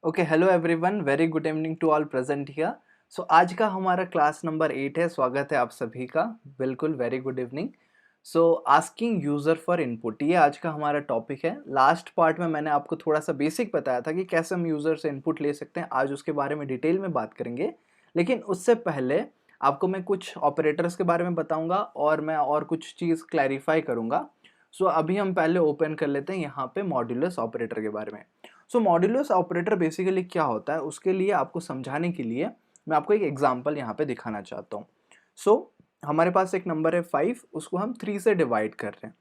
Okay, hello everyone, very good evening to all present here. So आज का हमारा class number 8 है। स्वागत है आप सभी का। बिल्कुल, very good evening. So asking user for input, ये आज का हमारा टॉपिक है। लास्ट पार्ट में मैंने आपको थोड़ा सा बेसिक बताया था कि कैसे हम यूज़र से इनपुट ले सकते हैं। आज उसके बारे में डिटेल में बात करेंगे, लेकिन उससे पहले आपको मैं कुछ ऑपरेटर्स के बारे में बताऊंगा और मैं और कुछ चीज़ क्लैरिफाई करूंगा। सो अभी हम पहले ओपन कर लेते हैं यहाँ पे मॉड्यूलस ऑपरेटर के बारे में। सो मॉड्यूलस ऑपरेटर बेसिकली क्या होता है, उसके लिए आपको समझाने के लिए मैं आपको एक एग्जांपल यहाँ पे दिखाना चाहता हूँ। सो हमारे पास एक नंबर है 5, उसको हम 3 से डिवाइड कर रहे हैं।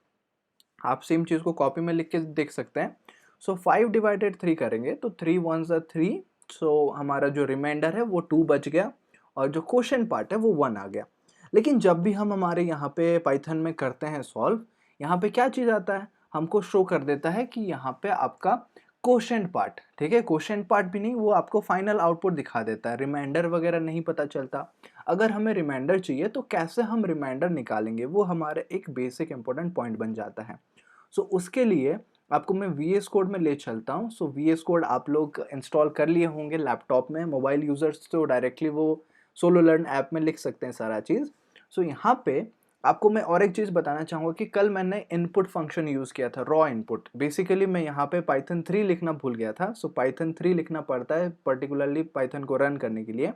आप सेम चीज़ को कॉपी में लिख के देख सकते हैं। सो 5 डिवाइडेड 3 करेंगे तो 3 1s are 3। सो हमारा जो रिमाइंडर है वो 2 बच गया और जो क्वेश्चन पार्ट है वो 1 आ गया। लेकिन जब भी हम हमारे यहाँ पे पाइथन में करते हैं सॉल्व, यहाँ पे क्या चीज़ आता है, हमको शो कर देता है कि यहाँ पे आपका क्वोशंट पार्ट, ठीक है। क्वोशंट पार्ट भी नहीं, वो आपको फाइनल आउटपुट दिखा देता है। रिमाइंडर वगैरह नहीं पता चलता। अगर हमें रिमाइंडर चाहिए तो कैसे हम रिमाइंडर निकालेंगे, वो हमारे एक बेसिक इंपॉर्टेंट पॉइंट बन जाता है। सो उसके लिए आपको मैं VS कोड में ले चलता हूँ। सो VS कोड आप लोग इंस्टॉल कर लिए होंगे लैपटॉप में। मोबाइल यूजर्स तो डायरेक्टली वो सोलो लर्न ऐप में लिख सकते हैं सारा चीज़। सो यहाँ पे आपको मैं और एक चीज़ बताना चाहूँगा कि कल मैंने इनपुट फंक्शन यूज़ किया था, रॉ इनपुट। बेसिकली मैं यहाँ पे पाइथन 3 लिखना भूल गया था। सो पाइथन 3 लिखना पड़ता है पर्टिकुलरली पाइथन को रन करने के लिए।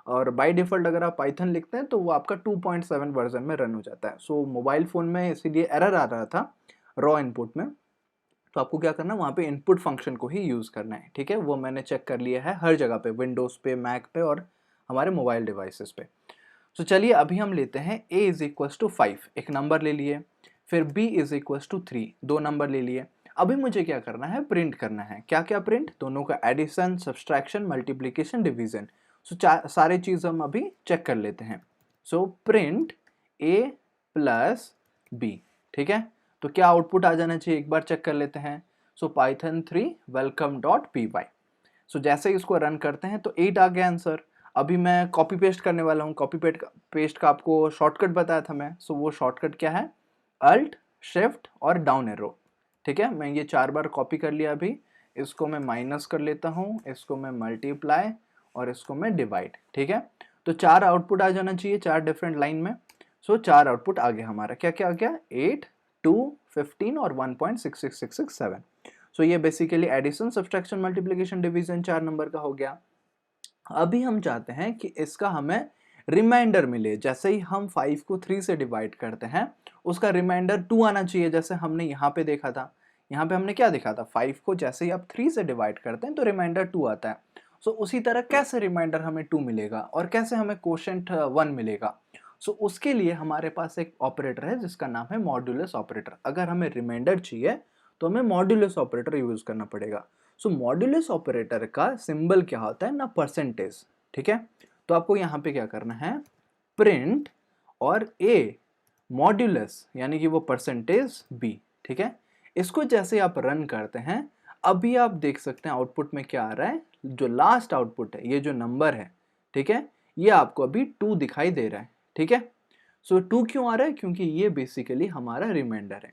और बाय डिफ़ॉल्ट अगर आप पाइथन लिखते हैं तो वो आपका 2.7 वर्जन में रन हो जाता है। सो मोबाइल फ़ोन में इसीलिए एरर आ रहा था रॉ इनपुट में। तो आपको क्या करना है, वहाँ पे इनपुट फंक्शन को ही यूज़ करना है, ठीक है। वो मैंने चेक कर लिया है हर जगह पे, विंडोज़ पे, मैक पे और हमारे मोबाइल डिवाइसेस पे। तो चलिए अभी हम लेते हैं a इज इक्वल्स टू 5, एक नंबर ले लिए। फिर b इज इक्वल्स टू 3, दो नंबर ले लिए। अभी मुझे क्या करना है, प्रिंट करना है। क्या क्या प्रिंट, दोनों का एडिशन, सब्सट्रैक्शन, मल्टीप्लिकेशन, डिवीजन। सो सारे चीज़ हम अभी चेक कर लेते हैं। So print a plus b, ठीक है। तो क्या आउटपुट आ जाना चाहिए, एक बार चेक कर लेते हैं। So Python 3 welcome dot P Y. So जैसे ही इसको रन करते हैं तो 8 आ गया आंसर। अभी मैं कॉपी पेस्ट करने वाला हूँ। कॉपी पेस्ट का आपको शॉर्टकट बताया था मैं। सो वो शॉर्टकट क्या है, अल्ट शिफ्ट और डाउन एरो, ठीक है। मैं ये 4 बार कॉपी कर लिया। अभी इसको मैं माइनस कर लेता हूँ, इसको मैं मल्टीप्लाई और इसको मैं डिवाइड, ठीक है। तो 4 आउटपुट आ जाना चाहिए 4 डिफरेंट लाइन में। सो 4 आउटपुट आ गया हमारा। क्या क्या आ गया, 8, 2, 15 और 1.66667। सो ये basically addition, subtraction, multiplication, division 4 number का हो गया। अभी हम चाहते हैं कि इसका हमें रिमाइंडर मिले। जैसे ही हम 5 को 3 से डिवाइड करते हैं, उसका रिमाइंडर 2 आना चाहिए, जैसे हमने यहाँ पे देखा था। यहाँ पे हमने क्या देखा था, 5 को जैसे ही आप 3 से डिवाइड करते हैं तो रिमाइंडर 2 आता है। सो उसी तरह कैसे रिमाइंडर हमें 2 मिलेगा और कैसे हमें क्वोशंट 1 मिलेगा। सो उसके लिए हमारे पास एक ऑपरेटर है जिसका नाम है मॉड्यूलस ऑपरेटर। अगर हमें रिमाइंडर चाहिए तो हमें मॉड्यूलस ऑपरेटर यूज करना पड़ेगा। सो मॉड्यूलस ऑपरेटर का सिंबल क्या होता है ना, परसेंटेज, ठीक है। तो आपको यहाँ पे क्या करना है, प्रिंट और ए मॉड्यूलस यानी कि वो परसेंटेज बी, ठीक है। इसको जैसे आप रन करते हैं, अभी आप देख सकते हैं आउटपुट में क्या आ रहा है। जो लास्ट आउटपुट है, ये जो नंबर है, ठीक है, ये आपको अभी 2 दिखाई दे रहा है, ठीक है। सो 2 क्यों आ रहा है, क्योंकि ये बेसिकली हमारा रिमाइंडर है।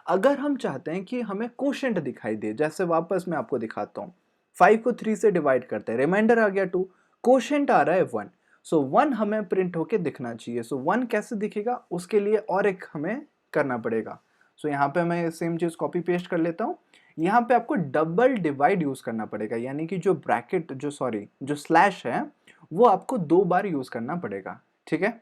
अगर हम चाहते हैं कि हमें क्वोशंट दिखाई दे, जैसे वापस मैं आपको दिखाता हूँ। 5 को 3 से डिवाइड करते हैं, रिमाइंडर आ गया 2, क्वोशंट आ रहा है 1। सो 1 हमें प्रिंट होके दिखना चाहिए। सो 1 कैसे दिखेगा, उसके लिए और एक हमें करना पड़ेगा। सो यहाँ पे मैं सेम चीज़ कॉपी पेस्ट कर लेता हूँ। यहाँ पे आपको डबल डिवाइड यूज़ करना पड़ेगा, यानी कि जो ब्रैकेट, जो स्लैश है, वो आपको 2 बार यूज़ करना पड़ेगा, ठीक है।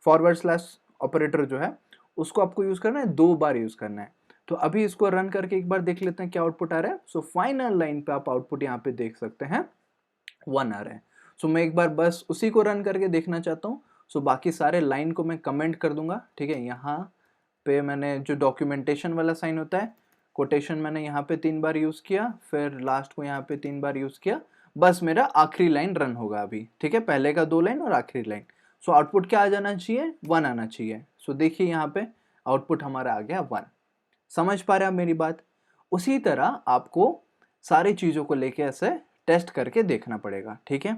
फॉरवर्ड स्लैश ऑपरेटर जो है, उसको आपको यूज़ करना है, 2 बार यूज़ करना है। तो अभी इसको रन करके एक बार देख लेते हैं क्या आउटपुट आ रहा है। सो फाइनल लाइन पे आप आउटपुट यहाँ पे देख सकते हैं, 1 आ रहा है। सो मैं एक बार बस उसी को रन करके देखना चाहता हूँ। सो बाकी सारे लाइन को मैं कमेंट कर दूंगा, ठीक है। यहाँ पे मैंने जो डॉक्यूमेंटेशन वाला साइन होता है, कोटेशन मैंने यहाँ पे 3 बार यूज़ किया, फिर लास्ट को यहाँ पे 3 बार यूज़ किया। बस मेरा आखिरी लाइन रन होगा अभी, ठीक है। पहले का 2 लाइन और आखिरी लाइन। सो आउटपुट क्या आ जाना चाहिए, 1 आना चाहिए। सो देखिए यहाँ पे आउटपुट हमारा आ गया 1। समझ पा रहे हैं आप मेरी बात। उसी तरह आपको सारी चीज़ों को लेके ऐसे टेस्ट करके देखना पड़ेगा, ठीक है।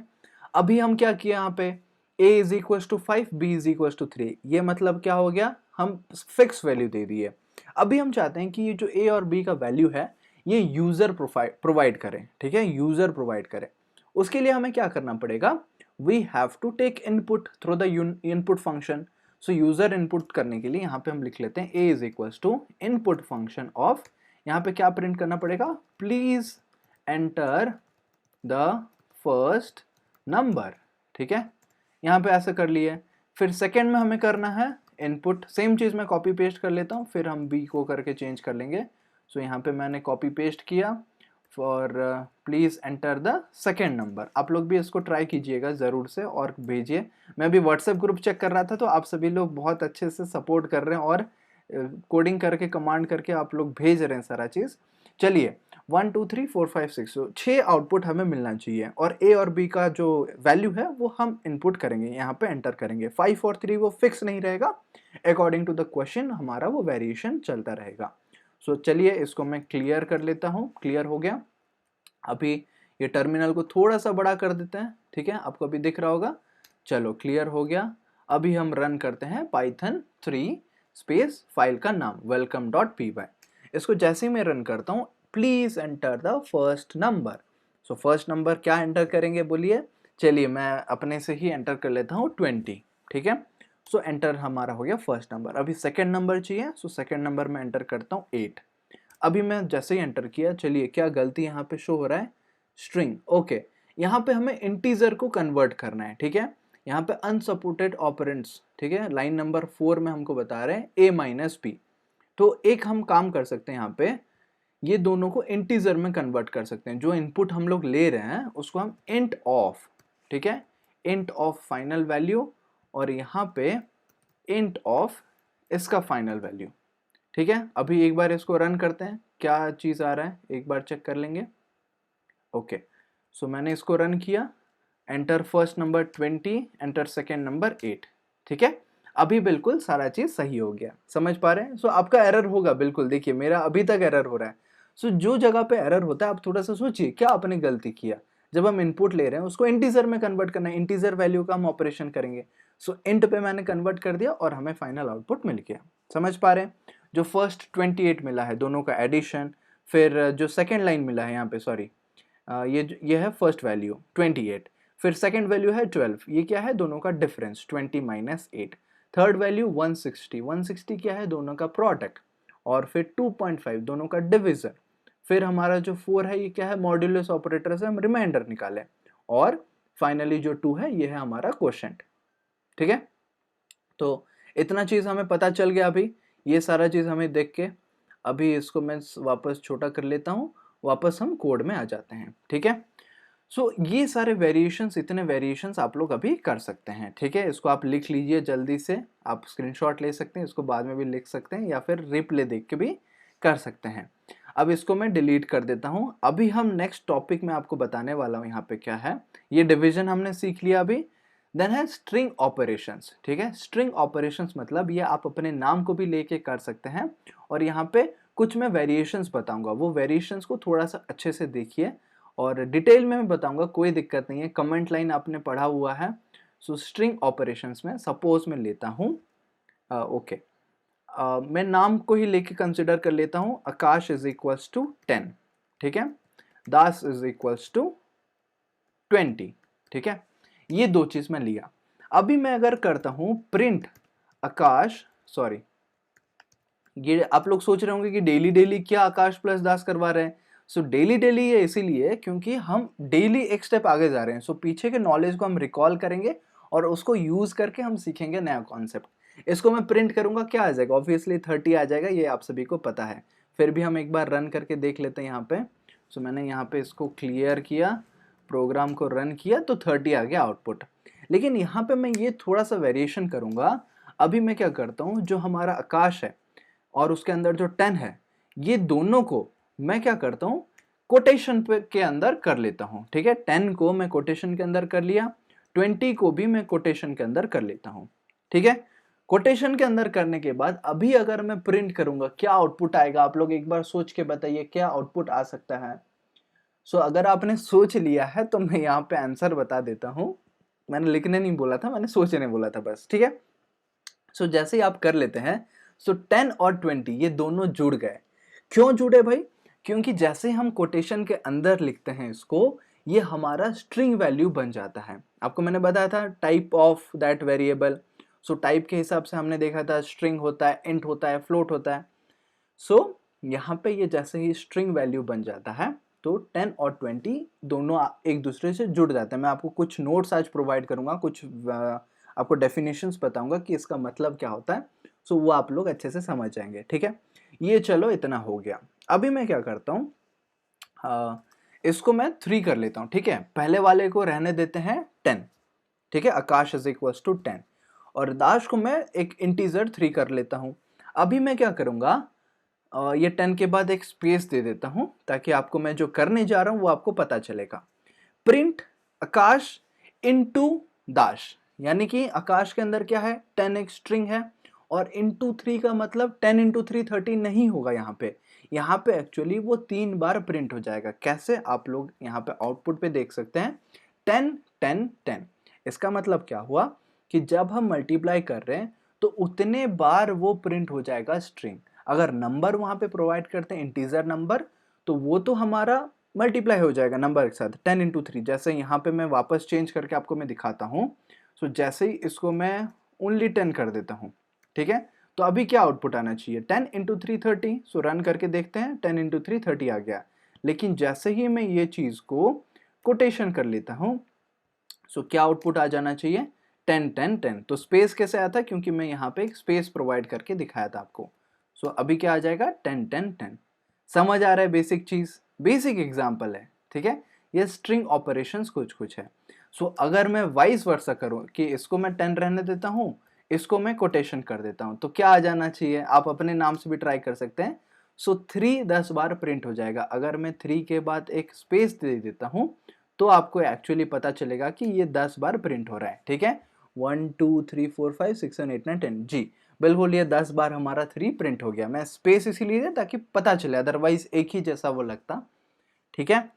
अभी हम क्या किया यहाँ पे, a is equal to 5, b is equal to 3। ये मतलब क्या हो गया, हम फिक्स वैल्यू दे दिए। अभी हम चाहते हैं कि ये जो a और b का वैल्यू है, ये यूजर प्रोवाइड करें, ठीक है, यूजर प्रोवाइड करें। उसके लिए हमें क्या करना पड़ेगा, we have to take input through the input function. So user input करने के लिए यहाँ पे हम लिख लेते हैं a is equals to input function of, यहाँ पे क्या प्रिंट करना पड़ेगा, please enter the first number, ठीक है, यहाँ पे ऐसा कर लिए। फिर सेकेंड में हमें करना है इनपुट, सेम चीज मैं कॉपी पेस्ट कर लेता हूँ, फिर हम b को करके चेंज कर लेंगे। सो यहाँ पे मैंने कॉपी पेस्ट किया for please enter the second number. आप लोग भी इसको ट्राई कीजिएगा ज़रूर से और भेजिए। मैं भी व्हाट्सएप ग्रुप चेक कर रहा था तो आप सभी लोग बहुत अच्छे से सपोर्ट कर रहे हैं और कोडिंग करके कमांड करके आप लोग भेज रहे हैं सारा चीज़। चलिए 1 2 3 4 5 6 तो 6 आउटपुट हमें मिलना चाहिए और ए और बी का जो वैल्यू है वो हम इनपुट करेंगे, यहाँ पे एंटर करेंगे। 5 और 3 वो फिक्स नहीं रहेगा, अकॉर्डिंग टू द क्वेश्चन हमारा वो वेरिएशन चलता रहेगा। सो चलिए इसको मैं क्लियर कर लेता हूँ। क्लियर हो गया। अभी ये टर्मिनल को थोड़ा सा बड़ा कर देते हैं, ठीक है, आपको अभी दिख रहा होगा। चलो क्लियर हो गया। अभी हम रन करते हैं पाइथन 3 स्पेस फाइल का नाम welcome.py। इसको जैसे ही मैं रन करता हूँ, please enter the first number. So first number क्या एंटर करेंगे बोलिए। चलिए मैं अपने से ही एंटर कर लेता हूँ 20, ठीक है। सो एंटर हमारा हो गया फर्स्ट नंबर। अभी सेकेंड नंबर चाहिए, सो सेकेंड नंबर में एंटर करता हूँ 8। अभी मैं जैसे ही एंटर किया, चलिए क्या गलती यहाँ पे शो हो रहा है, स्ट्रिंग, ओके। यहाँ पे हमें इंटीजर को कन्वर्ट करना है, ठीक है। यहाँ पे अनसपोर्टेड ऑपरेंड्स, ठीक है, लाइन नंबर 4 में हमको बता रहे हैं a माइनस बी। तो एक हम काम कर सकते हैं, यहाँ पे ये दोनों को इंटीजर में कन्वर्ट कर सकते हैं। जो इनपुट हम लोग ले रहे हैं उसको हम इंट ऑफ, ठीक है, इंट ऑफ फाइनल वैल्यू, और यहाँ पे इंट ऑफ इसका फाइनल वैल्यू, ठीक है। अभी एक बार इसको रन करते हैं, क्या चीज़ आ रहा है एक बार चेक कर लेंगे। ओके, सो मैंने इसको रन किया, enter first number 20, enter second number 8, ठीक है। अभी बिल्कुल सारा चीज़ सही हो गया, समझ पा रहे हैं। सो आपका एरर होगा बिल्कुल, देखिए मेरा अभी तक एरर हो रहा है। सो जो जगह पे एरर होता है आप थोड़ा सा सोचिए क्या आपने गलती किया। जब हम इनपुट ले रहे हैं उसको इंटीजर में कन्वर्ट करना है, इंटीजर वैल्यू का हम ऑपरेशन करेंगे। सो इंट पे मैंने कन्वर्ट कर दिया और हमें फाइनल आउटपुट मिल गया, समझ पा रहे हैं। जो फर्स्ट 28 मिला है दोनों का एडिशन, फिर जो सेकेंड लाइन मिला है यहाँ पे, सॉरी ये है फर्स्ट वैल्यू 28, फिर सेकेंड वैल्यू है 12, ये क्या है दोनों का डिफरेंस 20 माइनस 8। थर्ड वैल्यू 160 क्या है दोनों का प्रोडक्ट, और फिर 2.5 दोनों का डिविजन। फिर हमारा जो 4 है ये क्या है, मॉड्यूलस ऑपरेटर से हम रिमाइंडर निकालें, और फाइनली जो 2 है ये है हमारा क्वोशंट, ठीक है। तो इतना चीज़ हमें पता चल गया। अभी ये सारा चीज़ हमें देख के अभी इसको मैं वापस छोटा कर लेता हूँ, वापस हम कोड में आ जाते हैं, ठीक है। सो ये सारे वेरिएशंस, इतने वेरिएशंस आप लोग अभी कर सकते हैं, ठीक है। इसको आप लिख लीजिए जल्दी से, आप स्क्रीनशॉट ले सकते हैं, इसको बाद में भी लिख सकते हैं या फिर रिप्ले देख के भी कर सकते हैं। अब इसको मैं डिलीट कर देता हूँ। अभी हम नेक्स्ट टॉपिक में आपको बताने वाला हूँ यहाँ पे क्या है। ये डिवीजन हमने सीख लिया अभी। देन है स्ट्रिंग ऑपरेशंस, ठीक है। स्ट्रिंग ऑपरेशंस मतलब ये आप अपने नाम को भी लेके कर सकते हैं, और यहाँ पे कुछ मैं वेरिएशंस बताऊंगा, वो वेरिएशंस को थोड़ा सा अच्छे से देखिए और डिटेल में मैं बताऊंगा, कोई दिक्कत नहीं है। कमेंट लाइन आपने पढ़ा हुआ है। सो स्ट्रिंग ऑपरेशंस में सपोज मैं लेता हूँ ओके, मैं नाम को ही लेके कंसिडर कर लेता हूँ, आकाश इज इक्वल्स टू 10, ठीक है, दास इज इक्वल्स टू 20, ठीक है। ये दो चीज मैं लिया। अभी मैं अगर करता हूं प्रिंट आकाश, सॉरी, ये आप लोग सोच रहे होंगे कि डेली डेली क्या आकाश प्लस दास करवा रहे हैं। सो डेली डेली ये इसीलिए क्योंकि हम डेली एक स्टेप आगे जा रहे हैं। सो पीछे के नॉलेज को हम रिकॉल करेंगे और उसको यूज करके हम सीखेंगे नया कॉन्सेप्ट। इसको मैं प्रिंट करूंगा, क्या आ जाएगा, ऑब्वियसली 30 आ जाएगा, ये आप सभी को पता है। फिर भी हम एक बार रन करके देख लेते हैं यहाँ पे। सो मैंने यहाँ पे इसको क्लियर किया, प्रोग्राम को रन किया, तो 30 आ गया आउटपुट। लेकिन यहाँ पे मैं ये थोड़ा सा वेरिएशन करूंगा। अभी मैं क्या करता हूँ, जो हमारा आकाश है और उसके अंदर जो 10 है, ये दोनों को मैं क्या करता हूँ, कोटेशन के अंदर कर लेता हूँ, ठीक है। 10 को मैं कोटेशन के अंदर कर लिया, 20 को भी मैं कोटेशन के अंदर कर लेता हूँ, ठीक है। कोटेशन के अंदर करने के बाद अभी अगर मैं प्रिंट करूंगा, क्या आउटपुट आएगा, आप लोग एक बार सोच के बताइए क्या आउटपुट आ सकता है। सो अगर आपने सोच लिया है तो मैं यहाँ पे आंसर बता देता हूँ। मैंने लिखने नहीं बोला था, मैंने सोचने बोला था बस, ठीक है। सो जैसे ही आप कर लेते हैं, सो 10 और 20 ये दोनों जुड़ गए। क्यों जुड़े भाई, क्योंकि जैसे हम कोटेशन के अंदर लिखते हैं इसको, ये हमारा स्ट्रिंग वैल्यू बन जाता है। आपको मैंने बताया था type of that variable. So type के हिसाब से हमने देखा था स्ट्रिंग होता है, इंट होता है, फ्लोट होता है। सो यहाँ पे ये जैसे ही स्ट्रिंग वैल्यू बन जाता है तो 10 और 20 दोनों एक दूसरे से जुड़ जाते हैं। मैं आपको कुछ नोट्स आज प्रोवाइड करूंगा, कुछ आपको डेफिनेशंस बताऊंगा कि इसका मतलब क्या होता है। सो वो आप लोग अच्छे से समझ जाएंगे, ठीक है। ये चलो इतना हो गया। अभी मैं क्या करता हूँ, इसको मैं 3 कर लेता हूँ, ठीक है। पहले वाले को रहने देते हैं 10, ठीक है। आकाश इज इक्वल टू 10 और दाश को मैं एक इंटीजर 3 कर लेता हूँ। अभी मैं क्या करूंगा, ये 10 के बाद एक स्पेस दे देता हूं ताकि आपको मैं जो करने जा रहा हूं वो आपको पता चलेगा। प्रिंट आकाश इनटू दाश, यानी कि आकाश के अंदर क्या है, 10 एक स्ट्रिंग है और इनटू 3 का मतलब 10 इंटू 3 30 नहीं होगा। यहाँ पे एक्चुअली वो 3 बार प्रिंट हो जाएगा। कैसे, आप लोग यहाँ पे आउटपुट पे देख सकते हैं 10 10 10। इसका मतलब क्या हुआ कि जब हम मल्टीप्लाई कर रहे हैं तो उतने बार वो प्रिंट हो जाएगा स्ट्रिंग। अगर नंबर वहां पे प्रोवाइड करते हैं इंटीजर नंबर, तो वो तो हमारा मल्टीप्लाई हो जाएगा नंबर के साथ 10 इंटू 3। जैसे यहाँ पे मैं वापस चेंज करके आपको मैं दिखाता हूँ। सो जैसे ही इसको मैं ओनली 10 कर देता हूँ, ठीक है, तो अभी क्या आउटपुट आना चाहिए, 10 इंटू 3 30। सो रन करके देखते हैं, 10 इंटू 3 30 आ गया। लेकिन जैसे ही मैं ये चीज को कोटेशन कर लेता हूँ, सो क्या आउटपुट आ जाना चाहिए, 10 10 10। तो स्पेस कैसे आया था, क्योंकि मैं यहाँ पे एक स्पेस प्रोवाइड करके दिखाया था आपको। सो अभी क्या आ जाएगा, 10 10 10। समझ आ रहा है, बेसिक चीज, बेसिक एग्जांपल है, ठीक है। ये स्ट्रिंग ऑपरेशंस कुछ कुछ है। सो अगर मैं वाइस वर्सा करूं कि इसको मैं 10 रहने देता हूं, इसको मैं कोटेशन कर देता हूं, तो क्या आ जाना चाहिए, आप अपने नाम से भी ट्राई कर सकते हैं। सो 3 10 बार प्रिंट हो जाएगा। अगर मैं 3 के बाद एक स्पेस दे देता हूं तो आपको एक्चुअली पता चलेगा कि ये 10 बार प्रिंट हो रहा है, ठीक है। 1 2 3 4 5 6 7 8 9 10, जी बिल्कुल, ये 10 बार हमारा 3 प्रिंट हो गया। मैं स्पेस इसीलिए दिया ताकि पता चले, अदरवाइज एक ही जैसा वो लगता, ठीक है।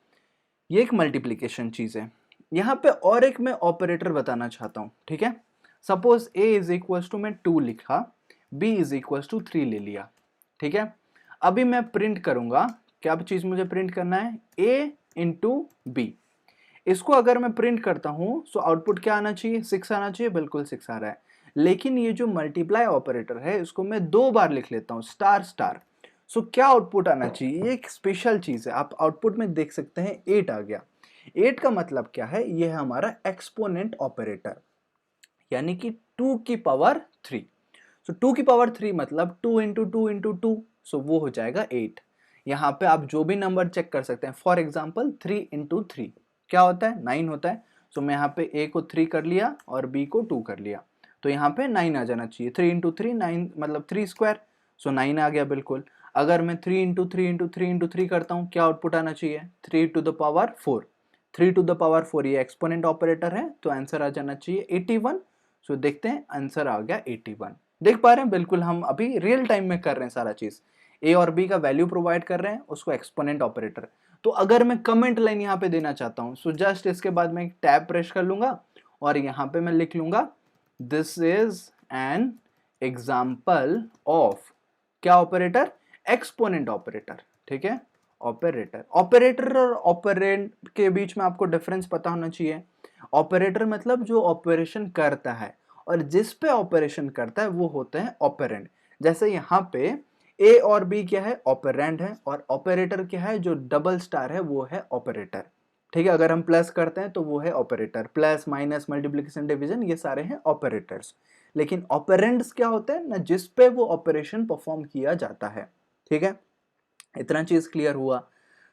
ये एक मल्टीप्लीकेशन चीज है। यहाँ पे और एक मैं ऑपरेटर बताना चाहता हूँ, ठीक है। Suppose a is equal to मैं 2 लिखा, b इज इक्वल टू 3 ले लिया, ठीक है। अभी मैं प्रिंट करूंगा, क्या चीज मुझे प्रिंट करना है, a इंटू बी। इसको अगर मैं प्रिंट करता हूं तो आउटपुट क्या आना चाहिए, 6 आना चाहिए, बिल्कुल 6 आ रहा है। लेकिन ये जो मल्टीप्लाई ऑपरेटर है इसको मैं 2 बार लिख लेता हूं, स्टार स्टार। सो क्या आउटपुट आना चाहिए, ये एक स्पेशल चीज है। आप आउटपुट में देख सकते हैं 8 आ गया। 8 का मतलब क्या है, ये है हमारा एक्सपोनेंट ऑपरेटर, यानी कि 2 की पावर 3। सो 2 की पावर 3 मतलब 2 इंटू 2 इंटू 2, सो वो हो जाएगा 8। यहाँ पे आप जो भी नंबर चेक कर सकते हैं। फॉर एग्जाम्पल 3 इंटू 3 क्या होता है, 9 होता है। सो मैं यहाँ पे a को 3 कर लिया और b को 2 कर लिया, तो यहाँ पे 9 आ जाना चाहिए। 3 इंटू 3 9 मतलब 3 स्क्वायर, सो 9 आ गया बिल्कुल। अगर मैं 3 इंटू 3 इंटू 3 इंटू 3 करता हूँ, क्या आउटपुट आना चाहिए, 3 to the power 4। 3 to the power 4 ये एक्सपोनेंट ऑपरेटर है, तो आंसर आ जाना चाहिए 81। सो देखते हैं, आंसर आ गया 81। देख पा रहे हैं, बिल्कुल हम अभी रियल टाइम में कर रहे हैं सारा चीज। ए और बी का वैल्यू प्रोवाइड कर रहे हैं, उसको एक्सपोनेंट ऑपरेटर। तो अगर मैं कमेंट लाइन यहाँ पे देना चाहता हूँ, सो जस्ट इसके बाद मैं एक टैब प्रेस कर लूंगा और यहाँ पे मैं लिख लूंगा this is an example of क्या ऑपरेटर, एक्सपोनेंट ऑपरेटर, ठीक है। ऑपरेटर, ऑपरेटर और ऑपरेंड के बीच में आपको डिफरेंस पता होना चाहिए। ऑपरेटर मतलब जो ऑपरेशन करता है, और जिस पे ऑपरेशन करता है वो होते हैं ऑपरेंड। जैसे यहाँ पे ए और बी क्या है, ऑपरेंड है, और ऑपरेटर क्या है, जो डबल स्टार है वो है ऑपरेटर, ठीक है। अगर हम प्लस करते हैं तो वो है operator, plus minus multiplication division ये सारे हैं ऑपरेटर्स। लेकिन ऑपरेंड्स क्या होते हैं ना, जिस पे वो ऑपरेशन परफॉर्म किया जाता है, ठीक है। इतना चीज क्लियर हुआ।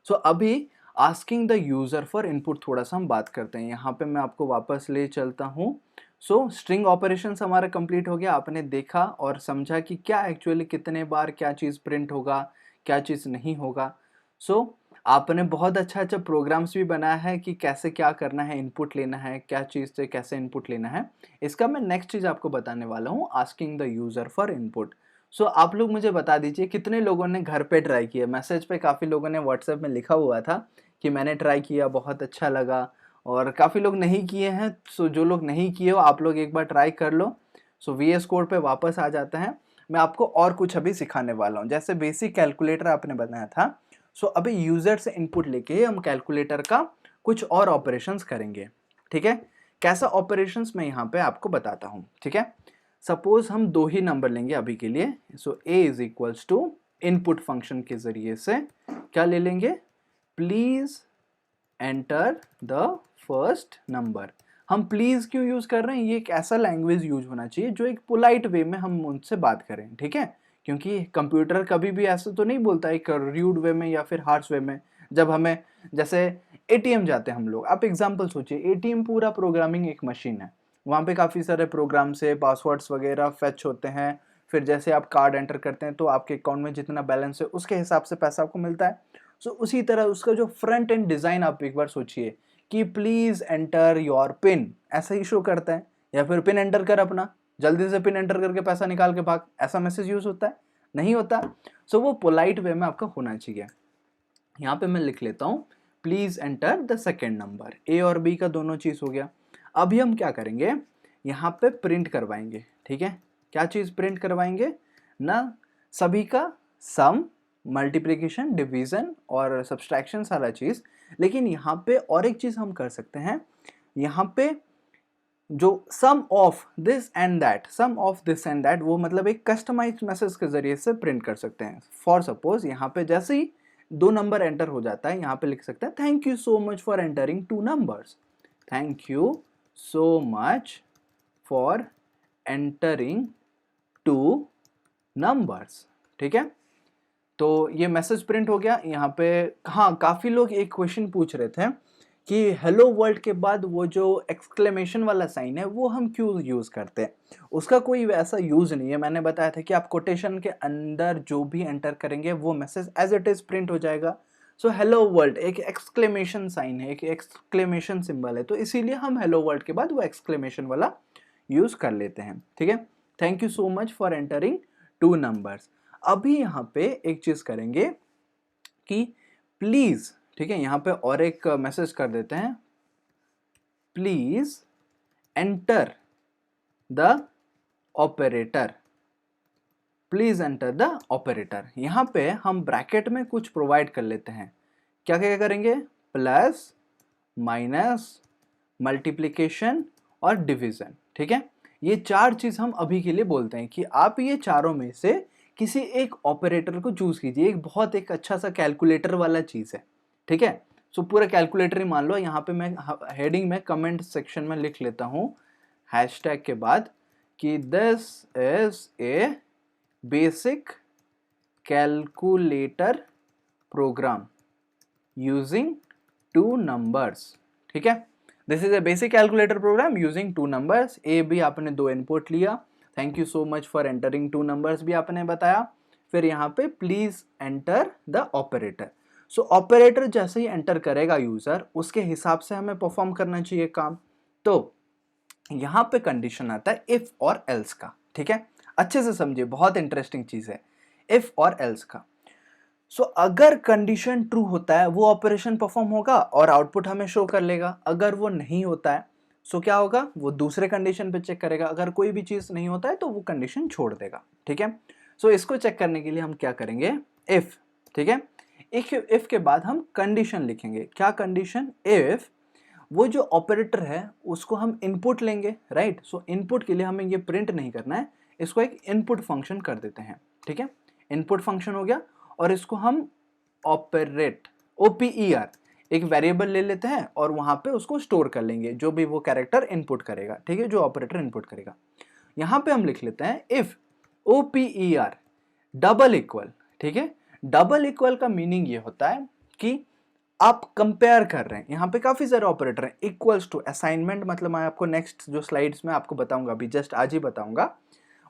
सो अभी asking the user for input थोड़ा सा हम बात करते हैं। यहाँ पे मैं आपको वापस ले चलता हूँ। सो स्ट्रिंग ऑपरेशंस हमारा कंप्लीट हो गया। आपने देखा और समझा कि क्या एक्चुअली कितने बार क्या चीज़ प्रिंट होगा, क्या चीज़ नहीं होगा। सो आपने बहुत अच्छा अच्छा प्रोग्राम्स भी बनाया है कि कैसे क्या करना है, इनपुट लेना है, क्या चीज़ से कैसे इनपुट लेना है। इसका मैं नेक्स्ट चीज़ आपको बताने वाला हूँ, asking the user for input. So आप लोग मुझे बता दीजिए कितने लोगों ने घर पे ट्राई किया। मैसेज पे काफ़ी लोगों ने व्हाट्सएप में लिखा हुआ था कि मैंने ट्राई किया, बहुत अच्छा लगा, और काफ़ी लोग नहीं किए हैं। सो जो लोग नहीं किए हो आप लोग एक बार ट्राई कर लो। सो VS कोड पे वापस आ जाते हैं। मैं आपको और कुछ अभी सिखाने वाला हूँ। जैसे बेसिक कैलकुलेटर आपने बनाया था, सो अभी यूजर से इनपुट लेके हम कैलकुलेटर का कुछ और ऑपरेशंस करेंगे, ठीक है। कैसा ऑपरेशंस मैं यहाँ पे आपको बताता हूँ, ठीक है। सपोज हम दो ही नंबर लेंगे अभी के लिए। So a is equals to input function के जरिए से क्या ले लेंगे, please enter the first number. हम प्लीज क्यों यूज कर रहे हैं, ये एक ऐसा लैंग्वेज यूज होना चाहिए जो एक पोलाइट वे में हम उनसे बात करें, ठीक है। क्योंकि कंप्यूटर कभी भी ऐसा तो नहीं बोलता एक र्यूड वे में या फिर हार्श वे में। जब हमें जैसे एटीएम जाते हैं हम लोग, आप एग्जांपल सोचिए, एटीएम पूरा प्रोग्रामिंग एक मशीन है, वहाँ पे काफ़ी सारे प्रोग्राम से पासवर्ड्स वगैरह फेच होते हैं। फिर जैसे आप कार्ड एंटर करते हैं तो आपके अकाउंट में जितना बैलेंस है उसके हिसाब से पैसा आपको मिलता है। सो उसी तरह उसका जो फ्रंट एंड डिज़ाइन आप एक बार सोचिए कि प्लीज़ एंटर योर पिन, ऐसा ही शो करता है। या फिर पिन एंटर कर अपना, जल्दी से पिन एंटर करके पैसा निकाल के भाग, ऐसा मैसेज यूज़ होता है, नहीं होता। सो वो पोलाइट वे में आपका होना चाहिए। यहाँ पे मैं लिख लेता हूँ please enter the second number, A और बी का दोनों चीज़ हो गया। अभी हम क्या करेंगे, यहाँ पे प्रिंट करवाएंगे, ठीक है। क्या चीज़ प्रिंट करवाएंगे ना, सभी का सम, मल्टीप्लिकेशन, डिवीजन और सब्सट्रैक्शन सारा चीज़। लेकिन यहाँ पे और एक चीज़ हम कर सकते हैं, यहाँ पे जो sum of this and that, sum of this and that, वो मतलब एक कस्टमाइज्ड मैसेज के जरिए से प्रिंट कर सकते हैं। फॉर सपोज यहाँ पे जैसे ही दो नंबर एंटर हो जाता है, यहाँ पे लिख सकते हैं thank you so much for entering two numbers, thank you so much for entering two numbers, ठीक है। तो ये मैसेज प्रिंट हो गया यहाँ पे। हाँ, काफ़ी लोग एक क्वेश्चन पूछ रहे थे कि हेलो वर्ल्ड के बाद वो जो एक्सक्लेमेशन वाला साइन है वो हम क्यों यूज़ करते हैं। उसका कोई वैसा यूज़ नहीं है। मैंने बताया था कि आप कोटेशन के अंदर जो भी एंटर करेंगे वो message as it is print हो जाएगा। सो हेलो वर्ल्ड एक एक्सक्लेमेशन साइन है, एक एक्सक्लेमेशन सिंबल है, तो इसीलिए हम हेलो वर्ल्ड के बाद वो एक्सक्लेमेशन वाला यूज़ कर लेते हैं, ठीक है। Thank you so much for entering two numbers. अभी यहाँ पे एक चीज़ करेंगे कि प्लीज़, ठीक है, यहाँ पे और एक मैसेज कर देते हैं, please enter the operator, please enter the operator. यहाँ पे हम ब्रैकेट में कुछ प्रोवाइड कर लेते हैं। क्या क्या करेंगे, प्लस, माइनस, मल्टीप्लिकेशन और डिवीजन, ठीक है। ये चार चीज हम अभी के लिए बोलते हैं कि आप ये चारों में से किसी एक ऑपरेटर को चूज कीजिए। एक बहुत एक अच्छा सा कैलकुलेटर वाला चीज है, ठीक है। सो पूरा कैलकुलेटर ही मान लो। यहाँ पे मैं हेडिंग में कमेंट सेक्शन में लिख लेता हूँ हैशटैग के बाद कि this is a basic calculator program using two numbers, ठीक है। This is a basic calculator program using two numbers. ए भी आपने दो इनपुट लिया, thank you so much for entering two numbers भी आपने बताया, फिर यहाँ पे please enter the operator. So operator जैसे ही एंटर करेगा यूजर, उसके हिसाब से हमें परफॉर्म करना चाहिए काम। तो यहाँ पे कंडीशन आता है इफ और एल्स का, ठीक है। अच्छे से समझिए, बहुत इंटरेस्टिंग चीज है इफ और एल्स का। सो अगर कंडीशन ट्रू होता है वो ऑपरेशन परफॉर्म होगा और आउटपुट हमें शो कर लेगा। अगर वो नहीं होता है सो क्या होगा, वो दूसरे कंडीशन पे चेक करेगा। अगर कोई भी चीज नहीं होता है तो वो कंडीशन छोड़ देगा, ठीक है। सो इसको चेक करने के लिए हम क्या करेंगे, इफ, ठीक है। इफ के बाद हम कंडीशन लिखेंगे। क्या कंडीशन, इफ वो जो ऑपरेटर है उसको हम इनपुट लेंगे, राइट। सो इनपुट के लिए हमें ये प्रिंट नहीं करना है, इसको एक इनपुट फंक्शन कर देते हैं, ठीक है। इनपुट फंक्शन हो गया और इसको हम ऑपरेट, OPER, एक वेरिएबल ले लेते हैं और वहां पे उसको स्टोर कर लेंगे जो भी वो कैरेक्टर इनपुट करेगा, ठीक है, जो ऑपरेटर इनपुट करेगा। यहां पे हम लिख लेते हैं इफ OPER डबल इक्वल, ठीक है। डबल इक्वल का मीनिंग ये होता है कि आप कंपेयर कर रहे हैं। यहाँ पे काफी सारे ऑपरेटर हैं। इक्वल्स टू, असाइनमेंट मतलब मैं आपको नेक्स्ट जो स्लाइड्स में आपको बताऊंगा, अभी जस्ट आज ही बताऊंगा,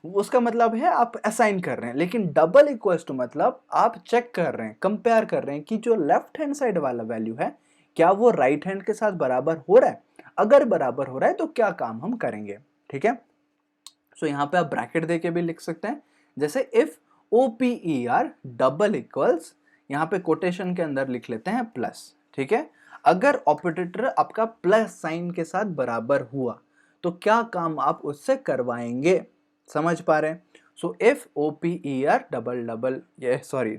उसका मतलब है आप असाइन कर रहे हैं। लेकिन डबल इक्वल्स टू मतलब आप चेक कर रहे हैं, कंपेयर कर रहे हैं कि जो लेफ्ट हैंड साइड वाला वैल्यू है क्या वो राइट हैंड के साथ बराबर हो रहा है। अगर बराबर हो रहा है तो क्या काम हम करेंगे, ठीक है। सो यहाँ पे आप ब्रैकेट देके भी लिख सकते हैं, जैसे इफ OPER डबल इक्वल्स, यहाँ पे कोटेशन के अंदर लिख लेते हैं प्लस, ठीक है। अगर ऑपरेटर आपका प्लस साइन के साथ बराबर हुआ तो क्या काम आप उससे करवाएंगे, समझ पा रहे हैं। So if OPER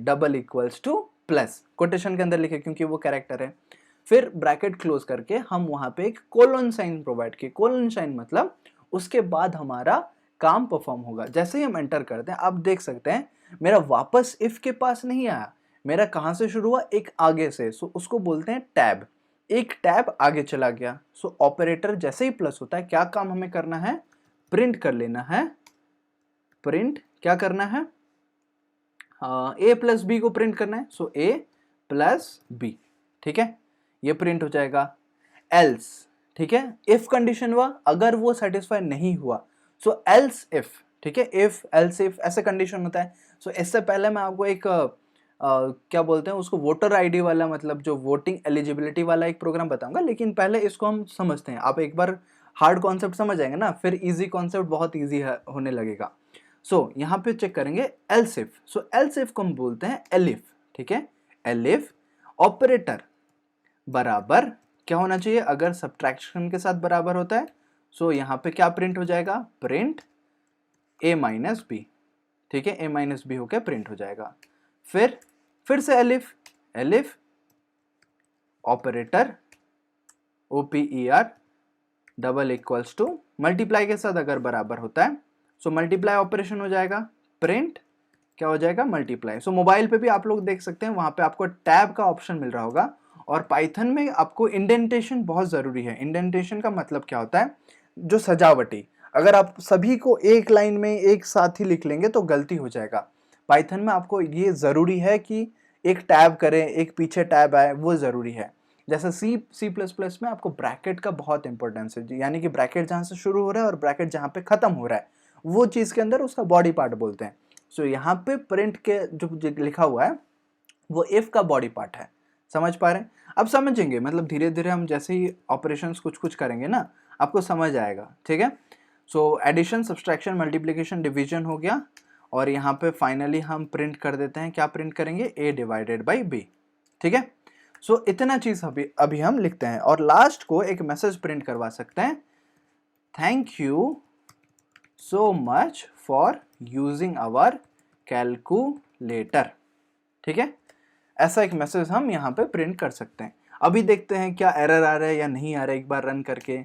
double equals two plus quotation के अंदर लिखे क्योंकि वो कैरेक्टर है, फिर ब्रैकेट क्लोज करके हम वहां पे एक कोलन साइन प्रोवाइड किए। कोलन साइन मतलब उसके बाद हमारा काम परफॉर्म होगा। जैसे ही हम एंटर करते हैं आप देख सकते हैं मेरा वापस इफ के पास नहीं आया, मेरा कहां से शुरू हुआ, एक आगे से, सो उसको बोलते हैं टैब। एक टैब आगे चला गया। सो ऑपरेटर जैसे ही प्लस होता है क्या काम हमें करना है, प्रिंट कर लेना है। प्रिंट क्या करना है, ए प्लस बी को प्रिंट करना है। सो ए प्लस बी, ठीक है, ये प्रिंट हो जाएगा। एल्स, ठीक है, इफ कंडीशन हुआ, अगर वो सेटिस्फाई नहीं हुआ, सो एल्स इफ, ठीक है, इफ एल्स इफ ऐसे कंडीशन होता है। सो इससे पहले मैं आपको एक क्या बोलते हैं उसको, वोटर आईडी वाला, मतलब जो वोटिंग एलिजिबिलिटी वाला एक प्रोग्राम बताऊंगा, लेकिन पहले इसको हम समझते हैं। आप एक बार हार्ड कॉन्सेप्ट समझ जाएंगे ना, फिर इजी कॉन्सेप्ट बहुत इजी होने लगेगा। सो यहाँ पे चेक करेंगे else if. So else if को हम बोलते हैं एलिफ, ठीक है, एलिफ ऑपरेटर बराबर क्या होना चाहिए, अगर सब्ट्रैक्शन के साथ बराबर होता है, सो यहाँ पे क्या प्रिंट हो जाएगा, प्रिंट a माइनस बी, ठीक है, a माइनस बी होकर प्रिंट हो जाएगा। फिर से elif, elif operator OPER double equals to multiply के साथ अगर बराबर होता है, सो मल्टीप्लाई ऑपरेशन हो जाएगा, प्रिंट क्या हो जाएगा, मल्टीप्लाई। सो मोबाइल पे भी आप लोग देख सकते हैं, वहां पे आपको टैब का ऑप्शन मिल रहा होगा। और पाइथन में आपको इंडेंटेशन बहुत जरूरी है। इंडेंटेशन का मतलब क्या होता है, जो सजावटी, अगर आप सभी को एक लाइन में एक साथ ही लिख लेंगे तो गलती हो जाएगा। पाइथन में आपको ये जरूरी है कि एक टैब करें, एक पीछे टैब आए, वो जरूरी है। जैसे C++ में आपको ब्रैकेट का बहुत इंपॉर्टेंस है, यानी कि ब्रैकेट जहां से शुरू हो रहा है और ब्रैकेट जहां पे खत्म हो रहा है, वो चीज के अंदर उसका बॉडी पार्ट बोलते हैं। सो यहाँ पे प्रिंट के जो लिखा हुआ है वो इफ का बॉडी पार्ट है। समझ पा रहे हैं? अब समझेंगे, मतलब धीरे धीरे हम जैसे ही ऑपरेशंस कुछ कुछ करेंगे ना, आपको समझ आएगा, ठीक है। So addition, subtraction, multiplication, division हो गया, और यहाँ पे फाइनली हम प्रिंट कर देते हैं, क्या प्रिंट करेंगे, a डिवाइडेड बाई b, ठीक है। सो इतना चीज अभी हम लिखते हैं, और लास्ट को एक मैसेज प्रिंट करवा सकते हैं, thank you so much for using our calculator, ठीक है। ऐसा एक मैसेज हम यहाँ पे प्रिंट कर सकते हैं। अभी देखते हैं क्या एरर आ रहा है या नहीं आ रहा है, एक बार रन करके।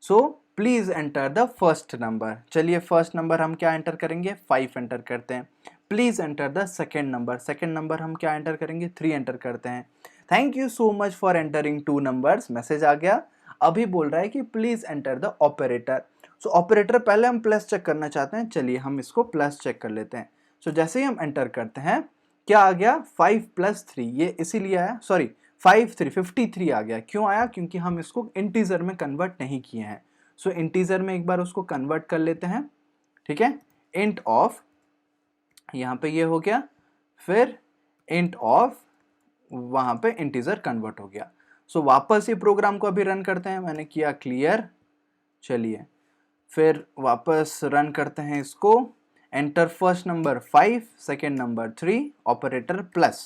So please enter the first number. चलिए फर्स्ट नंबर हम क्या एंटर करेंगे, 5 एंटर करते हैं। Please enter the second number. Second number हम क्या एंटर करेंगे, 3 एंटर करते हैं। Thank you so much for entering 2 numbers, message आ गया। अभी बोल रहा है कि please enter the operator. So operator पहले हम प्लस चेक करना चाहते हैं, चलिए हम इसको प्लस चेक कर लेते हैं। सो जैसे ही हम एंटर करते हैं क्या आ गया, 5 + 3, ये इसीलिए आया, सॉरी 53 आ गया। क्यों आया, क्योंकि हम इसको इंटीजर में कन्वर्ट नहीं किए हैं। सो इंटीजर में एक बार उसको कन्वर्ट कर लेते हैं, ठीक है। इंट ऑफ, यहाँ पे ये हो गया, फिर इंट ऑफ, वहां पे इंटीजर कन्वर्ट हो गया। सो वापस ये प्रोग्राम को अभी रन करते हैं, मैंने किया क्लियर। चलिए फिर वापस रन करते हैं इसको। Enter first number 5, second number 3, operator plus.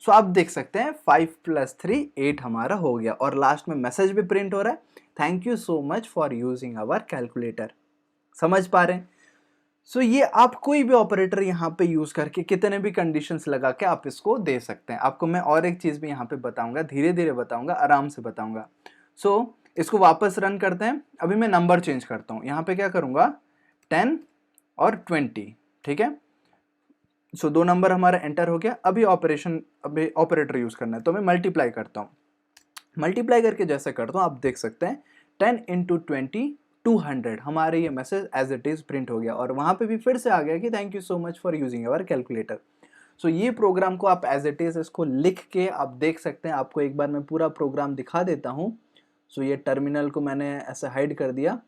So आप देख सकते हैं 5 + 3 8 हमारा हो गया, और लास्ट में मैसेज भी प्रिंट हो रहा है, thank you so much for using our calculator. समझ पा रहे हैं? सो ये आप कोई भी ऑपरेटर यहाँ पे यूज करके कितने भी कंडीशंस लगा के आप इसको दे सकते हैं। आपको मैं और एक चीज भी यहाँ पे बताऊंगा, धीरे धीरे बताऊंगा, आराम से बताऊंगा। सो इसको वापस रन करते हैं। अभी मैं नंबर चेंज करता हूँ, यहाँ पे क्या करूंगा, 10 और 20, ठीक है। सो 2 नंबर हमारा एंटर हो गया। अभी ऑपरेटर यूज करना है, तो मैं मल्टीप्लाई करता हूँ। मल्टीप्लाई करके जैसे करता हूँ आप देख सकते हैं 10 × 20 200, हमारे ये message as it is print हो गया, और वहां पे भी फिर से आ गया कि thank you so much for using our calculator. So ये प्रोग्राम को आप एज इट इज इसको लिख के आप देख सकते हैं। आपको एक बार मैं पूरा प्रोग्राम दिखा देता हूँ। सो ये टर्मिनल को मैंने ऐसे हाइड कर दिया।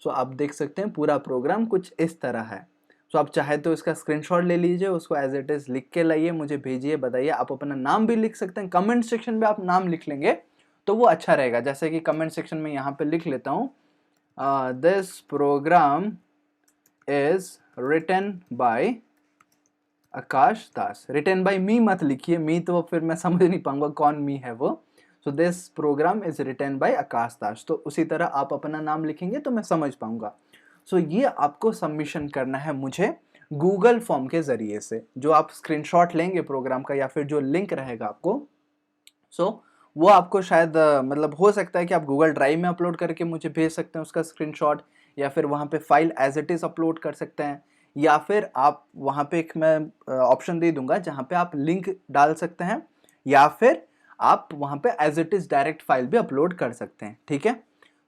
सो आप देख सकते हैं पूरा प्रोग्राम कुछ इस तरह है। सो आप चाहे तो इसका स्क्रीनशॉट ले लीजिए, उसको एज इट इज लिख के लाइए, मुझे भेजिए, बताइए। आप अपना नाम भी लिख सकते हैं, कमेंट सेक्शन में आप नाम लिख लेंगे तो वो अच्छा रहेगा। जैसे कि कमेंट सेक्शन में यहाँ पे लिख लेता हूँ, this program is written by Akash Das. Written by me मत लिखिए, मी तो फिर मैं समझ नहीं पाऊंगा कौन मी है वो। So this program is written by Akash Das, तो उसी तरह आप अपना नाम लिखेंगे तो मैं समझ पाऊंगा। सो ये आपको सबमिशन करना है मुझे गूगल फॉर्म के ज़रिए से, जो आप स्क्रीनशॉट लेंगे प्रोग्राम का या फिर जो लिंक रहेगा आपको, सो वो आपको शायद मतलब हो सकता है कि आप गूगल ड्राइव में अपलोड करके मुझे भेज सकते हैं उसका स्क्रीनशॉट, या फिर वहाँ पे file as it is upload कर सकते हैं, या फिर आप वहाँ पे एक मैं ऑप्शन दे दूंगा जहाँ पे आप लिंक डाल सकते हैं, या फिर आप वहाँ पे as it is direct file भी अपलोड कर सकते हैं, ठीक है।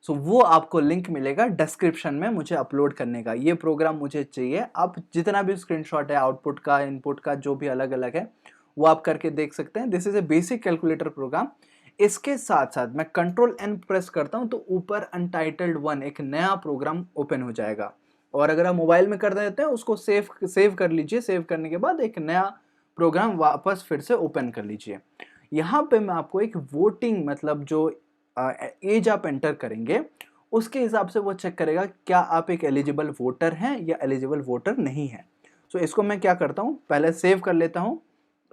सो वो आपको लिंक मिलेगा डिस्क्रिप्शन में मुझे अपलोड करने का, ये प्रोग्राम मुझे चाहिए। आप जितना भी स्क्रीनशॉट है आउटपुट का, इनपुट का, जो भी अलग अलग है वो आप करके देख सकते हैं। This is a basic calculator program. इसके साथ साथ मैं कंट्रोल एन प्रेस करता हूं तो ऊपर अनटाइटल्ड वन एक नया प्रोग्राम ओपन हो जाएगा, और अगर आप मोबाइल में कर देते हैं उसको सेव कर लीजिए। सेव करने के बाद एक नया प्रोग्राम वापस फिर से ओपन कर लीजिए। यहाँ पे मैं आपको एक वोटिंग, मतलब जो एज आप एंटर करेंगे उसके हिसाब से वो चेक करेगा क्या आप एक एलिजिबल वोटर हैं या एलिजिबल वोटर नहीं है। सो इसको मैं क्या करता हूँ, पहले सेव कर लेता हूँ,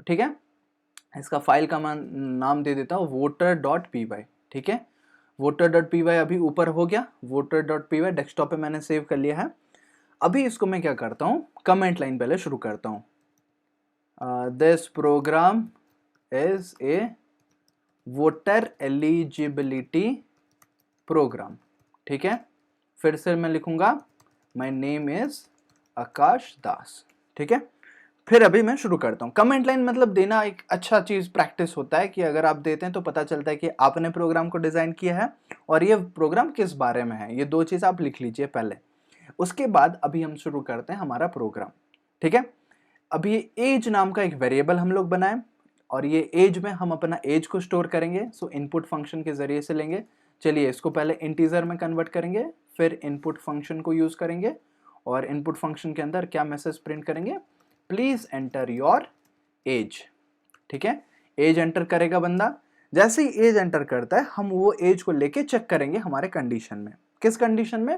ठीक है। इसका फाइल का मैं नाम दे देता हूँ voter.py, ठीक है। voter.py अभी ऊपर हो गया, voter.py डेस्कटॉप पे मैंने सेव कर लिया है। अभी इसको मैं क्या करता हूँ, कमेंट लाइन पहले शुरू करता हूँ, this program is a voter eligibility program, ठीक है। फिर से मैं लिखूंगा my name is Akash Das, ठीक है। फिर अभी मैं शुरू करता हूँ। कमेंट लाइन मतलब देना एक अच्छा चीज़ प्रैक्टिस होता है कि अगर आप देते हैं तो पता चलता है कि आपने प्रोग्राम को डिज़ाइन किया है और ये प्रोग्राम किस बारे में है। ये दो चीज़ आप लिख लीजिए पहले। उसके बाद अभी हम शुरू करते हैं हमारा प्रोग्राम, ठीक है। अभी एज नाम का एक वेरिएबल हम लोग बनाएं, और ये एज में हम अपना एज को स्टोर करेंगे। सो इनपुट फंक्शन के ज़रिए से लेंगे। चलिए इसको पहले इंटीजर में कन्वर्ट करेंगे, फिर इनपुट फंक्शन को यूज़ करेंगे, और इनपुट फंक्शन के अंदर क्या मैसेज प्रिंट करेंगे, प्लीज एंटर योर एज, ठीक है। एज एंटर करेगा बंदा। जैसे ही एज एंटर करता है हम वो एज को लेके चेक करेंगे हमारे कंडीशन में। किस कंडीशन में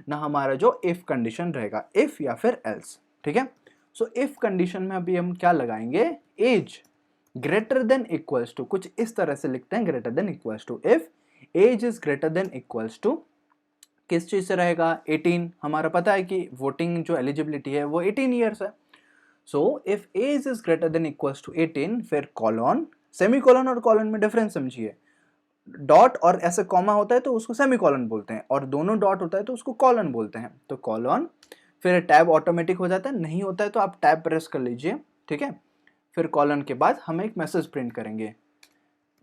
ना, हमारा जो इफ कंडीशन रहेगा, इफ या फिर एल्स, ठीक है। सो इफ कंडीशन में अभी हम क्या लगाएंगे, age greater than equals to, कुछ इस तरह से लिखते हैं, greater than equals to. If age is greater than equals to किस चीज से रहेगा, 18। हमारा पता है कि वोटिंग जो एलिजिबिलिटी है वो 18 ईयर्स है। So if age is greater than equals to 18, फिर कॉलन, सेमीकोलन और कॉलन में डिफरेंस समझिए। डॉट और ऐसे कॉमा होता है तो उसको सेमीकोलन बोलते हैं, और दोनों डॉट होता है तो उसको कॉलन बोलते हैं। तो कॉलन, फिर टैब ऑटोमेटिक हो जाता है, नहीं होता है तो आप टैब प्रेस कर लीजिए, ठीक है। फिर कॉलन के बाद हम एक मैसेज प्रिंट करेंगे,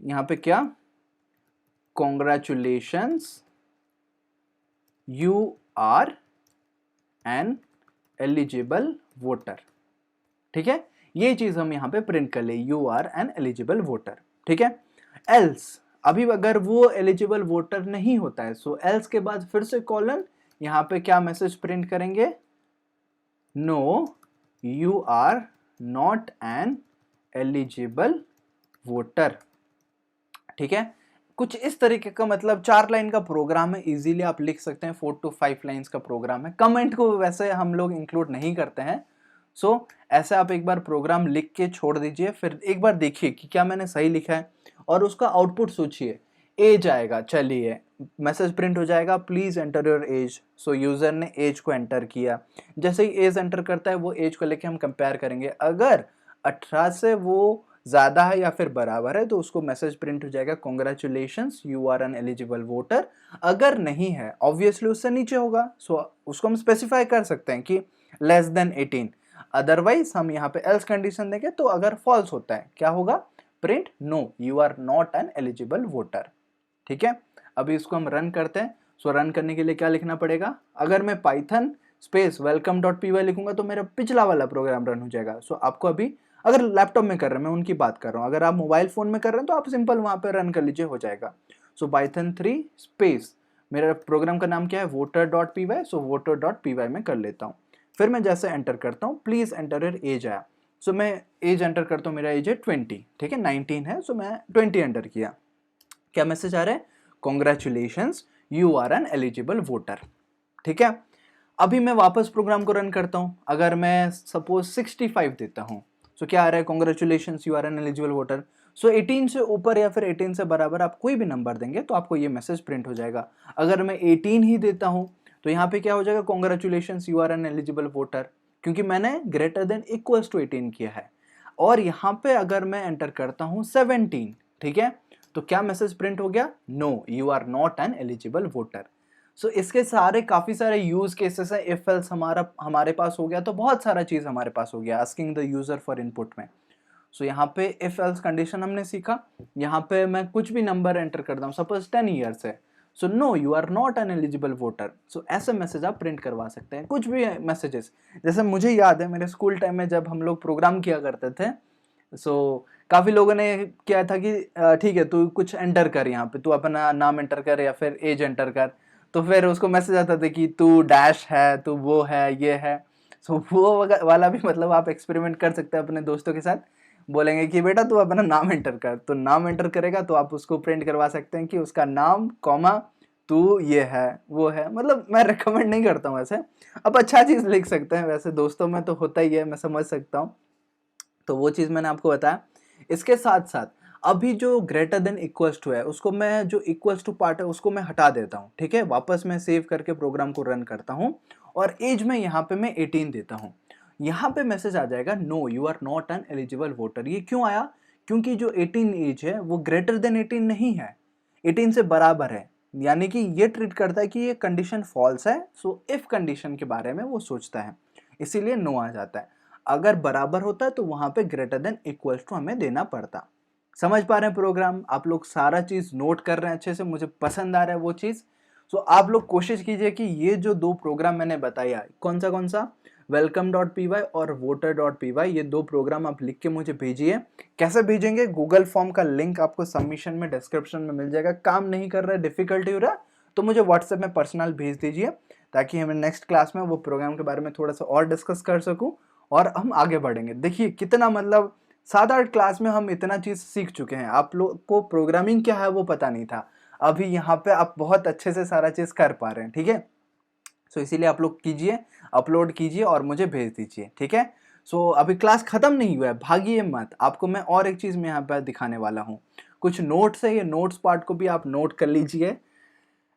यहाँ पे क्या, congratulations you are an eligible voter, ठीक है। ये चीज हम यहाँ पे प्रिंट कर ले, you are an eligible voter, ठीक है। एल्स, अभी अगर वो एलिजिबल वोटर नहीं होता है, सो एल्स के बाद फिर से कॉलन, यहाँ पे क्या मैसेज प्रिंट करेंगे, no you are not an eligible voter, ठीक है। कुछ इस तरीके का, मतलब 4 लाइन का प्रोग्राम है, इजीली आप लिख सकते हैं। 4 to 5 लाइंस का प्रोग्राम है। कमेंट को वैसे हम लोग इंक्लूड नहीं करते हैं। सो ऐसे आप एक बार प्रोग्राम लिख के छोड़ दीजिए, फिर एक बार देखिए कि क्या मैंने सही लिखा है, और उसका आउटपुट सोचिए। एज आएगा, चलिए मैसेज प्रिंट हो जाएगा, please enter your age. So user ने एज को एंटर किया। जैसे ही एज एंटर करता है वो एज को लेके हम कंपेयर करेंगे, अगर 18 से वो ज़्यादा है या फिर बराबर है तो उसको मैसेज प्रिंट हो जाएगा, congratulations you are an eligible voter. अगर नहीं है, ऑब्वियसली उससे नीचे होगा, सो उसको हम स्पेसिफाई कर सकते हैं कि लेस देन 18। अदरवाइज हम यहाँ पे एल्स कंडीशन देंगे, तो अगर फॉल्स होता है क्या होगा, print no you are not an eligible voter, ठीक है। अभी इसको हम रन करते हैं। सो रन करने के लिए क्या लिखना पड़ेगा, अगर मैं पाइथन स्पेस welcome.py लिखूंगा तो मेरा पिछला वाला प्रोग्राम रन हो जाएगा। सो आपको अभी, अगर लैपटॉप में कर रहे हैं, मैं उनकी बात कर रहा हूँ, अगर आप मोबाइल फोन में कर रहे हैं तो आप सिंपल वहां पे रन कर लीजिए, हो जाएगा। सो पाइथन 3 स्पेस, मेरा प्रोग्राम का नाम क्या है, voter.py। सो voter.py में कर लेता हूँ। फिर मैं जैसे एंटर करता हूँ, प्लीज एंटर योर एज आया। सो मैं एज एंटर करता हूँ, मेरा एज है 20, ठीक है, 19 है, सो मैं 20 एंटर किया। क्या मैसेज आ रहा है, congratulations you are an eligible voter, ठीक है। अभी मैं वापस प्रोग्राम को रन करता हूं, अगर मैं सपोज 65 देता हूं, सो क्या आ रहा है, congratulations you are an eligible voter. So 18 से ऊपर या फिर 18 से बराबर आप कोई भी नंबर देंगे तो आपको ये मैसेज प्रिंट हो जाएगा। अगर मैं 18 ही देता हूं तो यहाँ पे क्या हो जाएगा, congratulations you are an eligible voter. क्योंकि मैंने ग्रेटर देन इक्वल्स टू 18 किया है। और यहाँ पे अगर मैं एंटर करता हूँ 17, ठीक है, तो क्या मैसेज प्रिंट हो गया? No, you are not an eligible voter. So इसके सारे काफी सारे यूज केसेस है। इफ एल्स हमारे पास हो गया तो बहुत सारा चीज हमारे पास हो गया asking the user for input में। सो यहाँ पे इफ एल्स कंडीशन हमने सीखा। यहाँ पे मैं कुछ भी नंबर एंटर करता हूँ, सपोज 10 ईयर्स है, so no you are not an eligible voter. So ऐसे मैसेज आप प्रिंट करवा सकते हैं, कुछ भी मैसेजेस। जैसे मुझे याद है मेरे स्कूल टाइम में जब हम लोग प्रोग्राम किया करते थे, सो काफी लोगों ने किया था कि ठीक है तू कुछ एंटर कर, यहाँ पे तू अपना नाम एंटर कर या फिर एज एंटर कर, तो फिर उसको मैसेज आता था कि तू डैश है, तू वो है, ये है। सो वो वाला भी मतलब आप एक्सपेरिमेंट कर सकते हैं अपने दोस्तों के साथ। बोलेंगे कि बेटा तू अपना नाम एंटर कर, तो नाम एंटर करेगा तो आप उसको प्रिंट करवा सकते हैं कि उसका नाम कॉमा तू ये है वो है। मतलब मैं रिकमेंड नहीं करता हूँ वैसे, अब अच्छा चीज लिख सकते हैं, वैसे दोस्तों में तो होता ही है, मैं समझ सकता हूँ। तो वो चीज मैंने आपको बताया। इसके साथ साथ अभी जो ग्रेटर देन इक्वल्स टू है उसको मैं, जो इक्वल्स टू पार्ट है उसको मैं हटा देता हूँ, ठीक है, वापस मैं सेव करके प्रोग्राम को रन करता हूँ और एज में यहाँ पे मैं 18 देता हूँ। यहाँ पे मैसेज आ जाएगा no you are not an eligible voter. ये क्यों आया? क्योंकि जो 18 एज है वो ग्रेटर देन 18 नहीं है, 18 से बराबर है। यानी कि ये ट्रीट करता है कि ये कंडीशन फॉल्स है। सो इफ कंडीशन के बारे में वो सोचता है, इसीलिए नो आ जाता है। अगर बराबर होता है तो वहां पे ग्रेटर देन इक्वल्स टू हमें देना पड़ता। समझ पा रहे हैं प्रोग्राम? आप लोग सारा चीज नोट कर रहे हैं अच्छे से, मुझे पसंद आ रहा है वो चीज। सो आप लोग कोशिश कीजिए कि ये जो दो प्रोग्राम मैंने बताया, कौन सा welcome.py और voter.py, ये दो प्रोग्राम आप लिख के मुझे भेजिए। कैसे भेजेंगे? गूगल फॉर्म का लिंक आपको सबमिशन में डिस्क्रिप्शन में मिल जाएगा। काम नहीं कर रहा है, डिफिकल्टी हो रहा है, तो मुझे व्हाट्सएप में पर्सनल भेज दीजिए, ताकि हमें नेक्स्ट क्लास में वो प्रोग्राम के बारे में थोड़ा सा और डिस्कस कर सकूं और हम आगे बढ़ेंगे। देखिए कितना मतलब 7-8 क्लास में हम इतना चीज सीख चुके हैं। आप लोग को प्रोग्रामिंग क्या है वो पता नहीं था, अभी यहाँ पे आप बहुत अच्छे से सारा चीज कर पा रहे हैं, ठीक है। सो इसीलिए आप लोग कीजिए, अपलोड कीजिए और मुझे भेज दीजिए, ठीक है। सो अभी क्लास खत्म नहीं हुआ है, भागिए मत। आपको मैं और एक चीज में यहाँ पर दिखाने वाला हूँ, कुछ नोट्स है, ये नोट्स पार्ट को भी आप नोट कर लीजिए।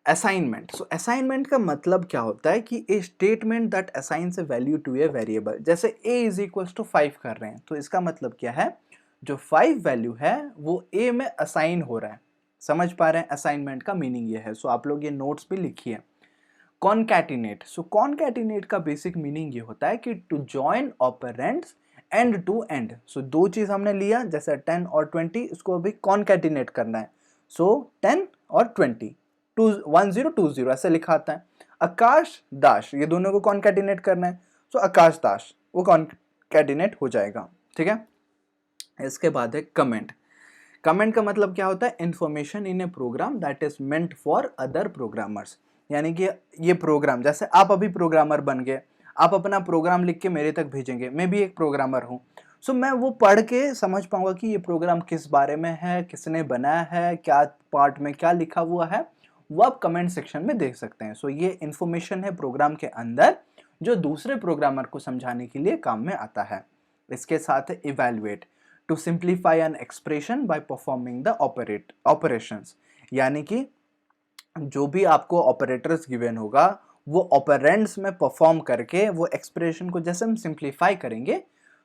असाइनमेंट। सो असाइनमेंट का मतलब क्या होता है कि a statement that assigns a value to a variable. जैसे a इज इक्वल्स टू 5 कर रहे हैं, तो इसका मतलब क्या है, जो 5 वैल्यू है वो a में असाइन हो रहा है। समझ पा रहे हैं? असाइनमेंट का मीनिंग ये है। सो आप लोग ये नोट्स भी लिखिए। कॉनकैटिनेट। सो कॉनकैटिनेट का बेसिक मीनिंग ये होता है कि to join operands end to end. So दो चीज हमने लिया, जैसे 10 और 20, इसको अभी कॉनकैटिनेट करना है। सो 10 और 20, 1020 ऐसे लिखा आता है। आकाश दाश, ये दोनों को कॉनकैटिनेट करना है, सो आकाश दाश वो कॉनकैटिनेट हो जाएगा, ठीक है। इसके बाद है कमेंट। कमेंट का मतलब क्या होता है, information in a program that is meant for other programmers. यानी कि ये प्रोग्राम, जैसे आप अभी प्रोग्रामर बन गए, आप अपना प्रोग्राम लिख के मेरे तक भेजेंगे, मैं भी एक प्रोग्रामर हूँ। सो मैं वो पढ़ के समझ पाऊंगा कि ये प्रोग्राम किस बारे में है, किसने बनाया है, क्या पार्ट में क्या लिखा हुआ है, वो आप कमेंट सेक्शन में देख सकते हैं। सो ये इंफॉर्मेशन है प्रोग्राम के अंदर, जो दूसरे प्रोग्रामर को समझाने के लिए काम में आता है। इसके साथ है evaluate, to simplify an expression by performing the operations. यानी कि जो भी आपको ऑपरेटर्स गिवन होगा वो ऑपरेंड्स में परफॉर्म करके वो एक्सप्रेशन को जैसे हम सिंप्लीफाई करेंगे,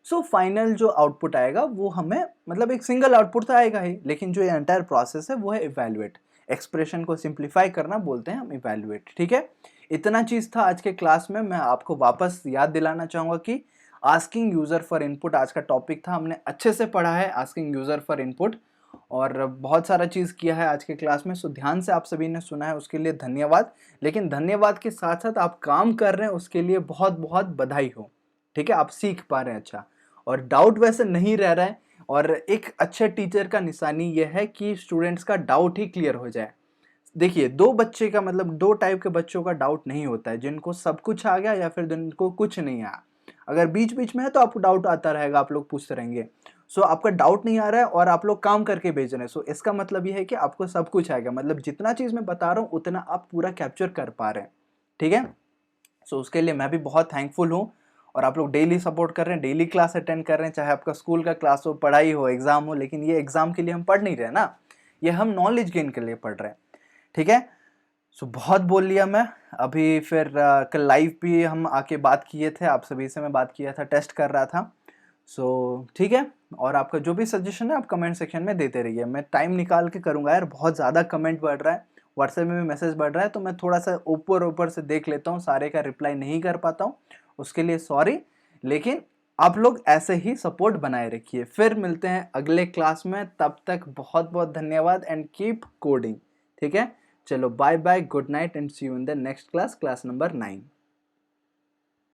सो फाइनल जो आउटपुट आएगा वो हमें, मतलब एक सिंगल आउटपुट तो आएगा ही, लेकिन जो ये एंटायर प्रोसेस है वो है इवैल्यूएट। एक्सप्रेशन को सिंप्लीफाई करना बोलते हैं हम इवैल्यूएट, ठीक है। इतना चीज था आज के क्लास में। मैं आपको वापस याद दिलाना चाहूंगा कि आस्किंग यूजर फॉर इनपुट आज का टॉपिक था। हमने अच्छे से पढ़ा है आस्किंग यूजर फॉर इनपुट और बहुत सारा चीज किया है आज के क्लास में। सो ध्यान से आप सभी ने सुना है, उसके लिए धन्यवाद। लेकिन धन्यवाद के साथ साथ आप काम कर रहे हैं उसके लिए बहुत बहुत बधाई हो, ठीक है। आप सीख पा रहे हैं अच्छा, और डाउट वैसे नहीं रह रहा है। और एक अच्छे टीचर का निशानी यह है कि स्टूडेंट्स का डाउट ही क्लियर हो जाए। देखिए दो बच्चे का मतलब, दो टाइप के बच्चों का डाउट नहीं होता है, जिनको सब कुछ आ गया या फिर जिनको कुछ नहीं आया। अगर बीच बीच में है तो आपको डाउट आता रहेगा, आप लोग पूछते रहेंगे। सो आपका डाउट नहीं आ रहा है और आप लोग काम करके भेज रहे हैं, सो इसका मतलब ये है कि आपको सब कुछ आएगा। मतलब जितना चीज मैं बता रहा हूँ उतना आप पूरा कैप्चर कर पा रहे हैं, ठीक है। सो उसके लिए मैं भी बहुत थैंकफुल हूँ। और आप लोग डेली सपोर्ट कर रहे हैं, डेली क्लास अटेंड कर रहे हैं, चाहे आपका स्कूल का क्लास हो, पढ़ाई हो, एग्जाम हो। लेकिन ये एग्जाम के लिए हम पढ़ नहीं रहे ना, ये हम नॉलेज गेन के लिए पढ़ रहे हैं, ठीक है। सो बहुत बोल लिया मैं। अभी फिर कल लाइव भी हम आके बात किए थे, आप सभी से मैं बात किया था, टेस्ट कर रहा था। सो ठीक है, और आपका जो भी सजेशन है आप कमेंट सेक्शन में देते रहिए, मैं टाइम निकाल के करूँगा यार। बहुत ज़्यादा कमेंट बढ़ रहा है, व्हाट्सएप में भी मैसेज बढ़ रहा है, तो मैं थोड़ा सा ऊपर ऊपर से देख लेता हूँ, सारे का रिप्लाई नहीं कर पाता हूँ, उसके लिए सॉरी। लेकिन आप लोग ऐसे ही सपोर्ट बनाए रखिए। फिर मिलते हैं अगले क्लास में, तब तक बहुत बहुत धन्यवाद एंड कीप कोडिंग। ठीक है, चलो bye bye, good night and see you in the next class, class number 9।